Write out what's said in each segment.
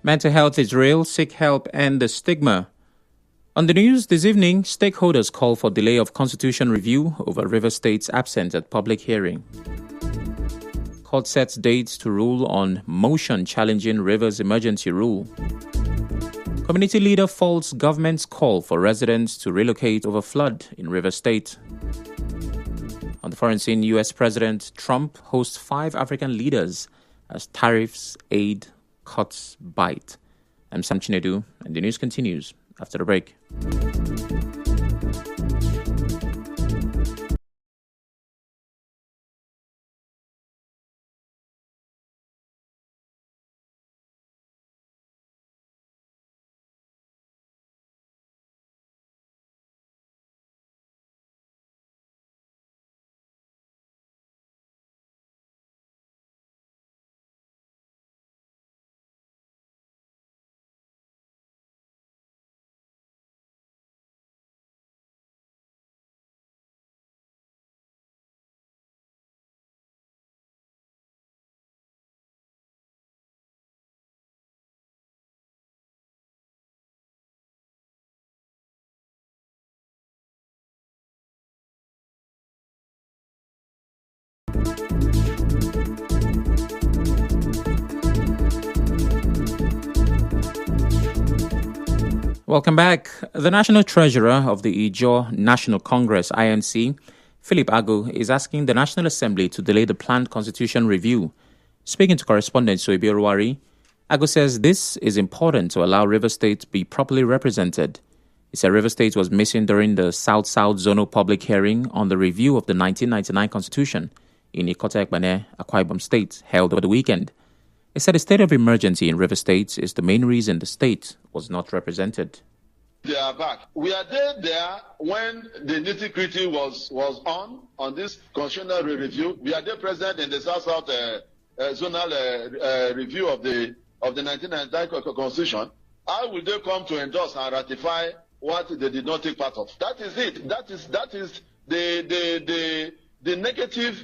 Mental health is real, seek help, and the stigma. On the news this evening, stakeholders call for delay of constitution review over Rivers State's absence at public hearing. Court sets dates to rule on motion challenging Rivers emergency rule. Community leader faults government's call for residents to relocate over flood in Rivers State. On the foreign scene, U.S. President Trump hosts 5 African leaders as tariffs, aid, cuts bite. I'm Sam Chinedu, and the news continues after the break. Welcome back. The National Treasurer of the Ijaw National Congress, INC, Philip Agu, is asking the National Assembly to delay the planned constitution review. Speaking to correspondent Soibi Oruwari, Agu says this is important to allow Rivers State to be properly represented. He said Rivers State was missing during the South-South Zonal public hearing on the review of the 1999 Constitution in Ikota Ekpene, Akwa Ibom State, held over the weekend. He said a state of emergency in Rivers State is the main reason the state was not represented. They are back. We are there when the nitty-gritty was on this constitutional review. We are there present in the South-South zonal review of the 1999 Constitution. How will they come to endorse and ratify what they did not take part of? That is it. That is the negative,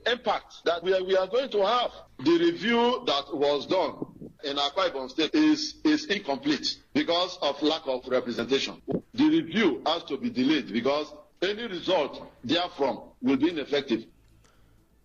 impact that we are going to have. The review that was done in Akwa Ibom State is incomplete because of lack of representation. The review has to be delayed because any result therefrom will be ineffective.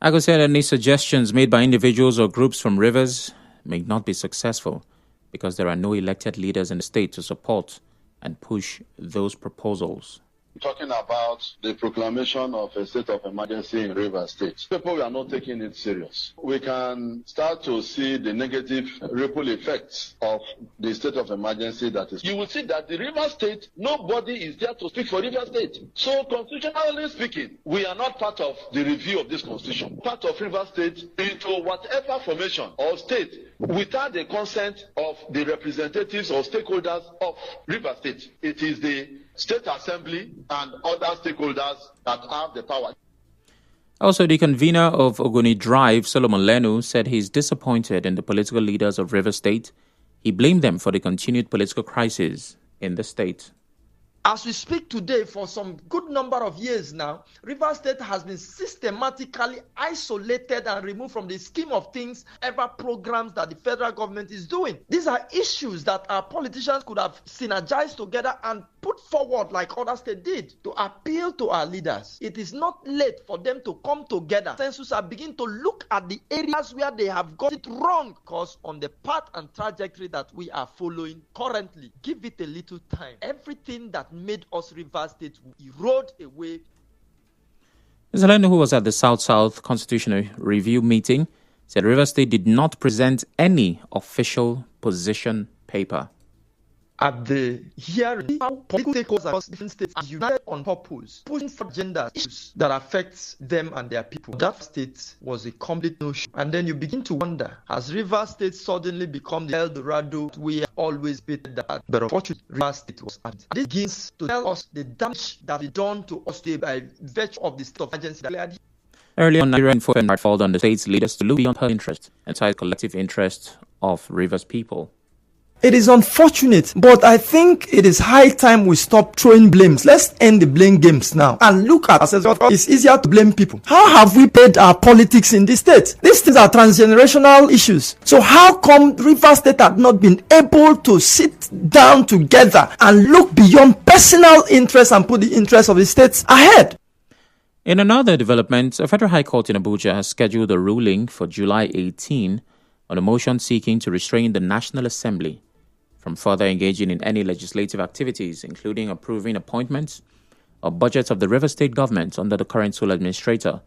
Agu said any suggestions made by individuals or groups from Rivers may not be successful because there are no elected leaders in the state to support and push those proposals. Talking about the proclamation of a state of emergency in Rivers State. People are not taking it serious. We can start to see the negative ripple effects of the state of emergency that is. You will see that the Rivers State, nobody is there to speak for Rivers State. So constitutionally speaking, we are not part of the review of this constitution. Part of Rivers State into whatever formation or state without the consent of the representatives or stakeholders of Rivers State. It is the State Assembly and other stakeholders that have the power. Also, the convener of Ogoni Drive, Solomon Lenu, said he is disappointed in the political leaders of Rivers State. He blamed them for the continued political crisis in the state. As we speak today, for some good number of years now, Rivers State has been systematically isolated and removed from the scheme of things, ever programs that the federal government is doing. These are issues that our politicians could have synergized together and put forward like other states did to appeal to our leaders. It is not late for them to come together. Census are beginning to look at the areas where they have got it wrong, because on the path and trajectory that we are following currently, give it a little time. Everything that made us Rivers State will erode away. Mr. Lenu, who was at the South-South Constitutional Review meeting, said Rivers State did not present any official position paper. At the hearing, political stakeholders across different states are united on purpose, pushing for agenda issues that affect them and their people. That state was a complete no-show. And then you begin to wonder, has Rivers State suddenly become the El Dorado we have always been that? But unfortunately, Rivers State was absent. This begins to tell us the damage that is done to us by virtue of the state of emergency declared. Earlier on, Nigerian folk called on the state's leaders to look beyond her interest and tie collective interest of Rivers people. It is unfortunate, but I think it is high time we stop throwing blames. Let's end the blame games now and look at ourselves. It's easier to blame people. How have we paid our politics in this state? These things are transgenerational issues. So how come Rivers State had not been able to sit down together and look beyond personal interests and put the interests of the states ahead? In another development, a federal high court in Abuja has scheduled a ruling for July 18 on a motion seeking to restrain the National Assembly from further engaging in any legislative activities, including approving appointments or budgets of the River State government under the current sole administrator.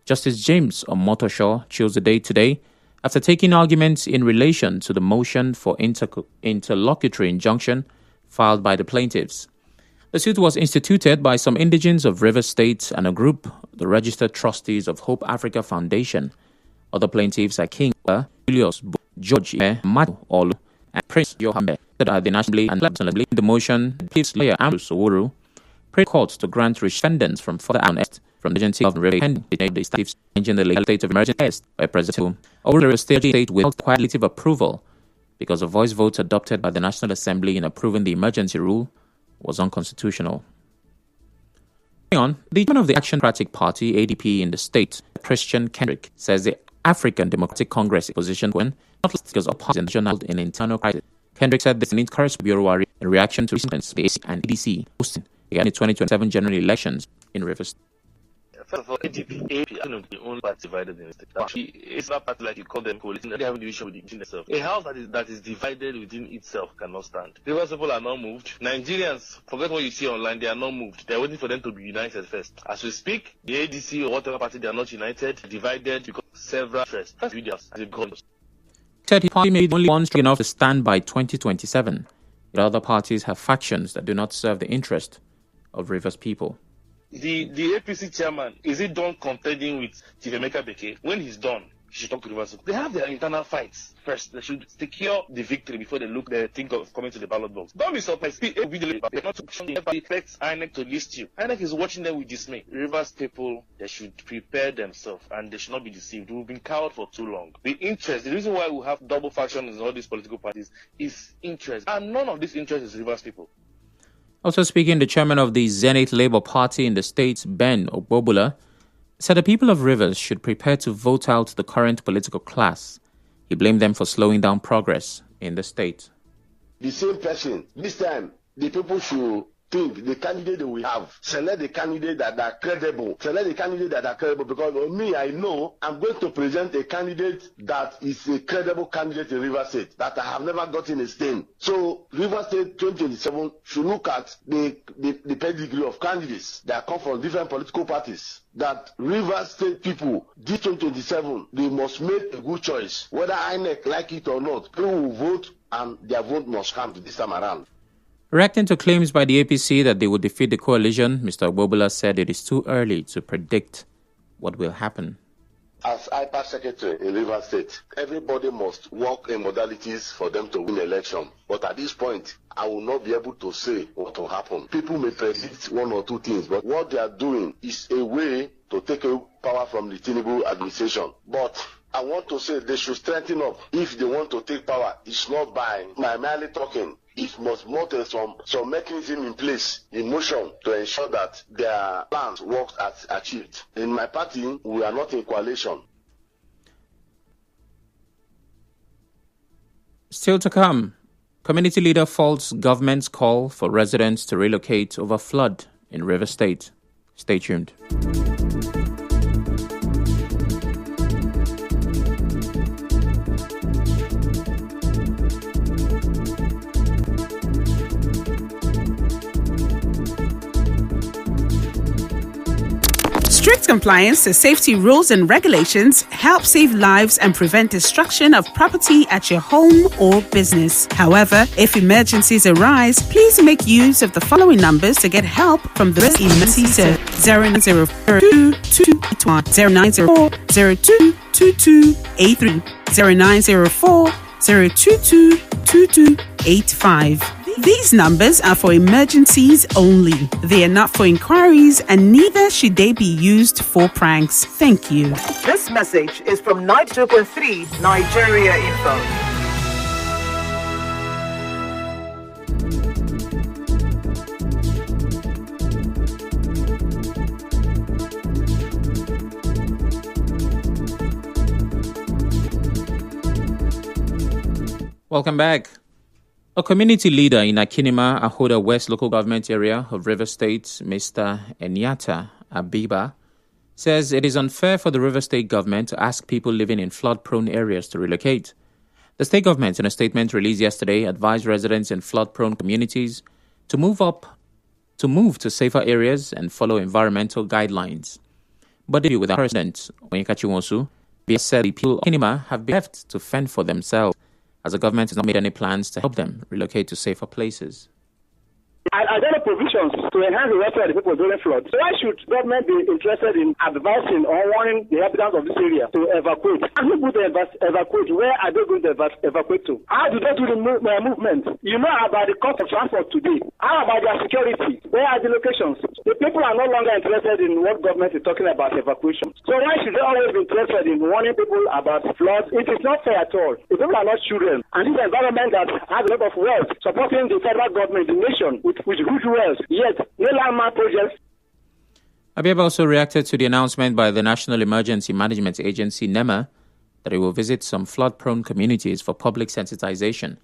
Justice James Omotosho chose the day today after taking arguments in relation to the motion for interlocutory injunction filed by the plaintiffs. The suit was instituted by some indigents of River State and a group, the Registered Trustees of Hope Africa Foundation. Other plaintiffs are King Julius George Matu Olu and Prince Yohambe that are the National and Assembly. The motion gives lawyer Ambrose Owuru prayed courts to grant defendants from further arrest from the agency of River pending the states changing the legal state of emergency by President Owuru State without qualitative approval because a voice vote adopted by the National Assembly in approving the emergency rule was unconstitutional. On, the chairman of the Action Democratic Party, ADP, in the state, Christian Kendrick, says the African Democratic Congress position when not because of party national in internal crisis. Kendrick said this in encouraged Bureau in reaction to recent events, the AC and EDC hosting again the 2027 general elections in Rivers. First of all, ADP is the only party divided in the state. It's not a party like you call them coalition. They have a division within themselves. A house that is divided within itself cannot stand. Rivers people are not moved. Nigerians, forget what you see online, they are not moved. They are waiting for them to be united first. As we speak, the ADC or whatever party, they are not united, divided because of several interests. That's videos as it goes. Said his party may be only one strong enough to stand by 2027. The other parties have factions that do not serve the interest of Rivers people. The APC chairman, is he done contending with Chief Emeka Beke? When he's done, he should talk to Rivers. They have their internal fights first. They should secure the victory before they think of coming to the ballot box. Don't be surprised. They're not to expect INEC to list you. INEC is watching them with dismay. Rivers people, they should prepare themselves and they should not be deceived. We've been cowed for too long. The reason why we have double factions in all these political parties is interest. And none of this interest is Rivers people. Also speaking, the chairman of the Zenith Labour Party in the state, Ben Ogbobula, said the people of Rivers should prepare to vote out the current political class. He blamed them for slowing down progress in the state. The same person, this time, the people should think the candidate that we have, select the candidate that are credible. Select the candidate that are credible because of me, I know I'm going to present a candidate that is a credible candidate in Rivers State that I have never gotten a stain. So Rivers State 2027 should look at the pedigree of candidates that come from different political parties. That Rivers State people, this 2027, they must make a good choice. Whether INEC like it or not, people will vote and their vote must count this time around. Reacting to claims by the APC that they would defeat the coalition, Mr. Ogbobula said it is too early to predict what will happen. As IPAC secretary in Rivers State, everybody must work in modalities for them to win election. But at this point, I will not be able to say what will happen. People may predict one or two things, but what they are doing is a way to take power from the Tinubu administration. But I want to say they should strengthen up. If they want to take power, it's not by merely talking. It must put some mechanism in place, in motion, to ensure that their plans work as achieved. In my party, we are not in coalition. Still to come, community leader faults government's call for residents to relocate over flood in River State. Stay tuned. Strict compliance to safety rules and regulations help save lives and prevent destruction of property at your home or business. However, if emergencies arise, please make use of the following numbers to get help from the emergency service: 0904-022283, 0904-0222285. These numbers are for emergencies only. They are not for inquiries, and neither should they be used for pranks. Thank you. This message is from 92.3 Nigeria Info. Welcome back. A community leader in Akinima, Ahoda West local government area of Rivers State, Mr. Enyata Abiba, says it is unfair for the Rivers State government to ask people living in flood-prone areas to relocate. The state government, in a statement released yesterday, advised residents in flood-prone communities to move to safer areas and follow environmental guidelines. But with the president, Onyeka Chiwonsu, said the people of Akinima have been left to fend for themselves, as the government has not made any plans to help them relocate to safer places. Are there provisions to enhance the welfare of the people during floods? So why should government be interested in advising or warning the inhabitants of this area to evacuate? And who would evacuate? Where are they going to evacuate to? How do they do the movement? You know about the cost of transport today. How about their security? Where are the locations? The people are no longer interested in what government is talking about evacuation. So why should they always be interested in warning people about floods? It is not fair at all. The people are not children. And this environment that has a lot of wealth supporting the federal government, the nation, with good wealth, yet no landmark projects. Abiba also reacted to the announcement by the National Emergency Management Agency, NEMA, that it will visit some flood-prone communities for public sensitization.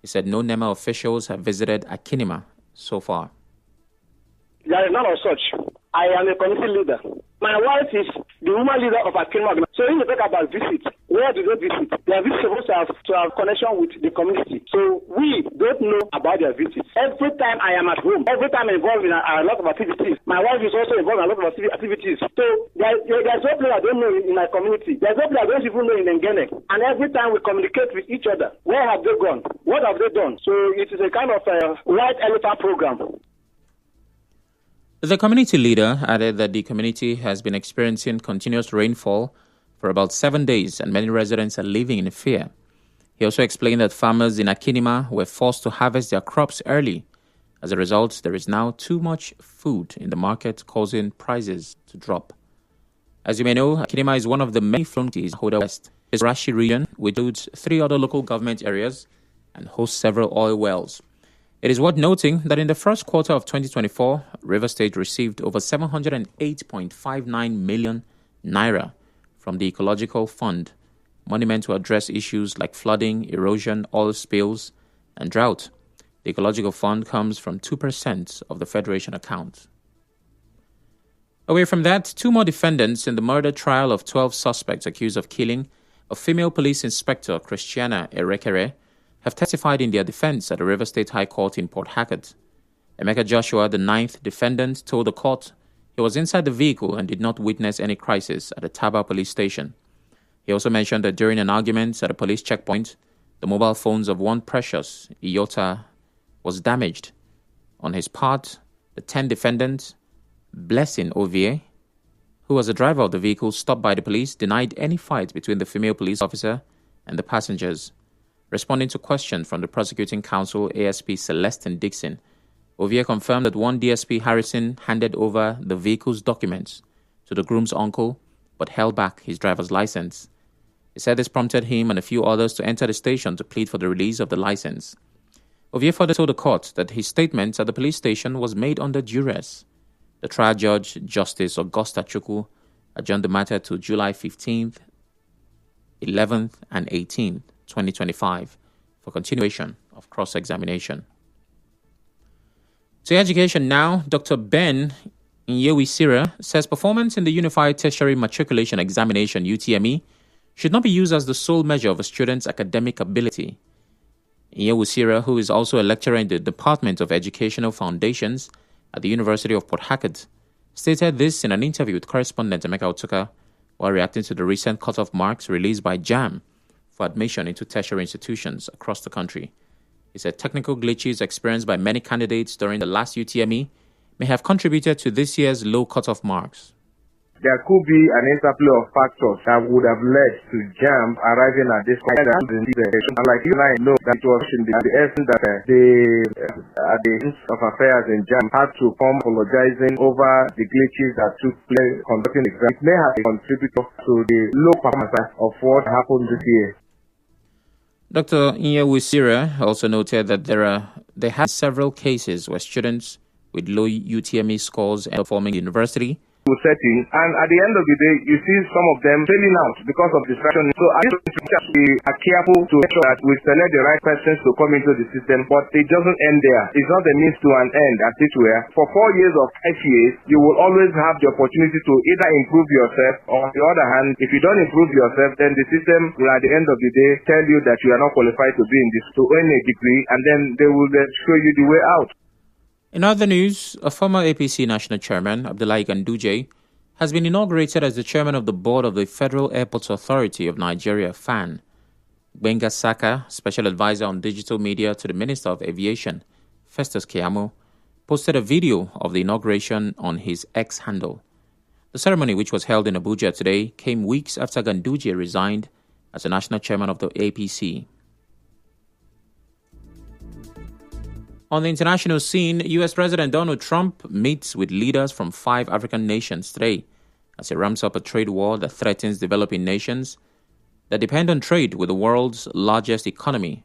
He said no NEMA officials have visited Akinima so far. There is none of such. I am a community leader. My wife is the woman leader of Akinima. So when you talk about visits, where do they visit? They are supposed to have connection with the community. So we don't know about their visits. Every time I am at home, every time I'm involved in a lot of activities, my wife is also involved in a lot of activities. So there's no place I don't know in my community. There's no place I don't even know in Ngene. And every time we communicate with each other, where have they gone? What have they done? So it is a kind of white elephant program. The community leader added that the community has been experiencing continuous rainfall for about 7 days and many residents are living in fear. He also explained that farmers in Akinima were forced to harvest their crops early. As a result, there is now too much food in the market, causing prices to drop. As you may know, Akinima is one of the many counties in Ahoda West. This Rashi region, which includes 3 other local government areas and hosts several oil wells. It is worth noting that in the first quarter of 2024, Rivers State received over 708.59 million naira from the Ecological Fund, money meant to address issues like flooding, erosion, oil spills, and drought. The Ecological Fund comes from 2% of the Federation account. Away from that, 2 more defendants in the murder trial of 12 suspects accused of killing a female police inspector, Christiana Erekere, have testified in their defense at the Rivers State High Court in Port Harcourt. Emeka Joshua, the 9th defendant, told the court he was inside the vehicle and did not witness any crisis at the Taba police station. He also mentioned that during an argument at a police checkpoint, the mobile phones of one Precious Iyota was damaged. On his part, the 10th defendant, Blessing Ovie, who was the driver of the vehicle stopped by the police, denied any fight between the female police officer and the passengers. Responding to questions from the prosecuting counsel, ASP Celestine Dixon, Ovie confirmed that one DSP Harrison handed over the vehicle's documents to the groom's uncle but held back his driver's license. He said this prompted him and a few others to enter the station to plead for the release of the license. Ovie further told the court that his statement at the police station was made under duress. The trial judge, Justice Augusta Chukwu, adjourned the matter to July 15th, 11th, and 18th. 2025 for continuation of cross-examination. To education now, Dr. Ben Nyewisira says performance in the Unified Tertiary Matriculation Examination UTME should not be used as the sole measure of a student's academic ability. Nyewisira, who is also a lecturer in the Department of Educational Foundations at the University of Port Harcourt, stated this in an interview with correspondent Emeka Otuka while reacting to the recent cutoff marks released by JAM for admission into tertiary institutions across the country. He said technical glitches experienced by many candidates during the last UTME may have contributed to this year's low cutoff marks. There could be an interplay of factors that would have led to JAM arriving at this point. And like you and I know that it was at the essence that the of affairs in JAM had to come apologizing over the glitches that took place conducting exams. It may have contributed to the low performance of what happened this year. Dr. Nyewisira also noted that there have several cases where students with low UTME scores end up forming university will set in, and at the end of the day, you see some of them failing out because of distraction. So I think we are careful to make sure that we select the right persons to come into the system, but it doesn't end there. It's not a means to an end, as it were. For 4 years or 5 years, you will always have the opportunity to either improve yourself, or on the other hand, if you don't improve yourself, then the system will at the end of the day tell you that you are not qualified to be in this, to earn a degree, and then they will show you the way out. In other news, a former APC national chairman, Abdullahi Ganduje, has been inaugurated as the chairman of the board of the Federal Airports Authority of Nigeria, FAN. Gbenga Saka, special advisor on digital media to the Minister of Aviation, Festus Keyamo, posted a video of the inauguration on his X handle. The ceremony, which was held in Abuja today, came weeks after Ganduje resigned as the national chairman of the APC. On the international scene, U.S. President Donald Trump meets with leaders from 5 African nations today as he ramps up a trade war that threatens developing nations that depend on trade with the world's largest economy.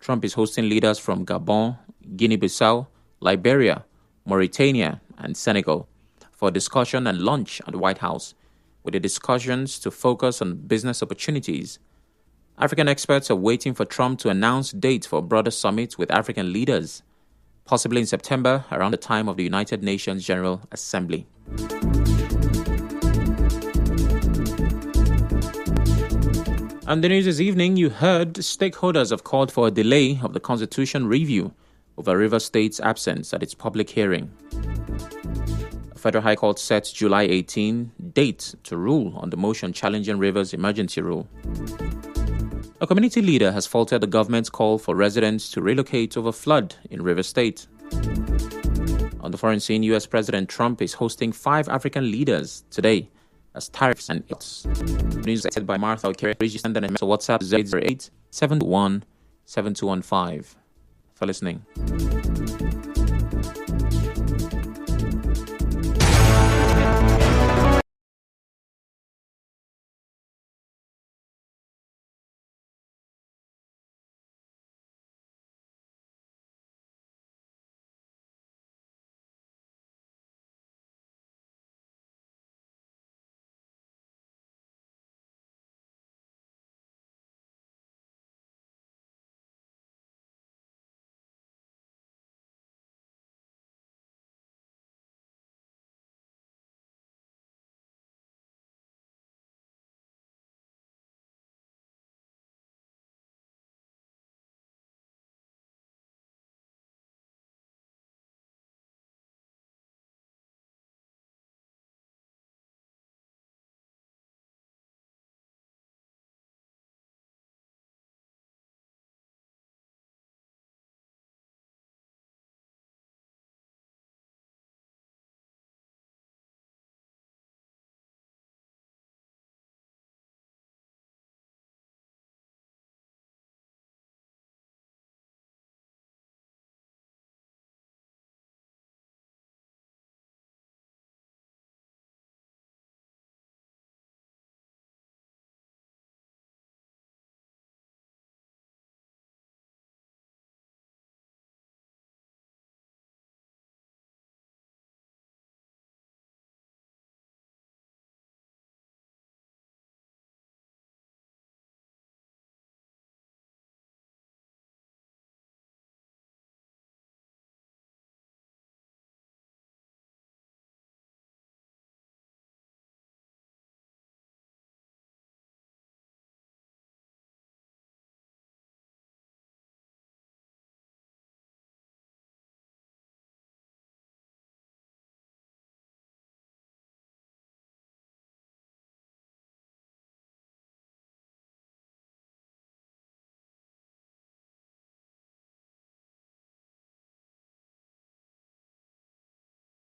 Trump is hosting leaders from Gabon, Guinea-Bissau, Liberia, Mauritania, and Senegal for a discussion and lunch at the White House, with the discussions to focus on business opportunities. African experts are waiting for Trump to announce dates for a broader summit with African leaders, possibly in September, around the time of the United Nations General Assembly. On the news this evening, you heard stakeholders have called for a delay of the Constitution review over Rivers State's absence at its public hearing. The Federal High Court set July 18 date to rule on the motion challenging Rivers' emergency rule. A community leader has faulted the government's call for residents to relocate over flood in Rivers State. On the foreign scene, U.S. President Trump is hosting 5 African leaders today as tariffs and ills. News said by Martha Okere. Register and WhatsApp 08 721 7215. For listening.